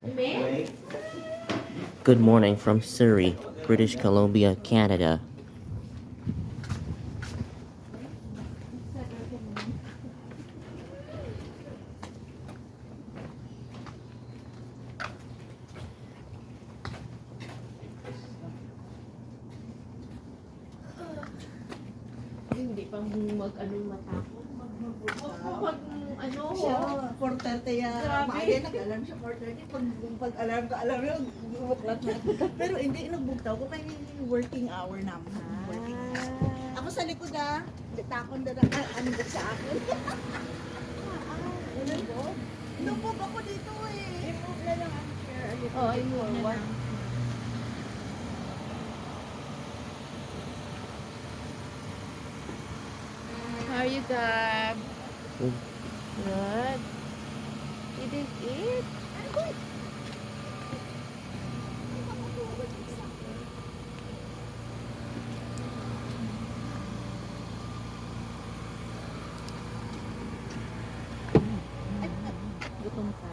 Good morning from Surrey, British Columbia, Canada. Hindi pa mag-ano matapos. Mag ano. Siya, 4:30 Grabe. maaga nag-alarm siya 4:30. Pag-alarm ka, alarm yun, bumuklat na. Pero hindi, nagbugtaw ko kay working hour namin. Working hour. Ako sa likod takon na ano ba sa akin? Lubog ako dito eh. I-move na lang ang chair. Oh, I move na lang. How are you, Gab? Good. You did eat? I'm good. Gutom ka.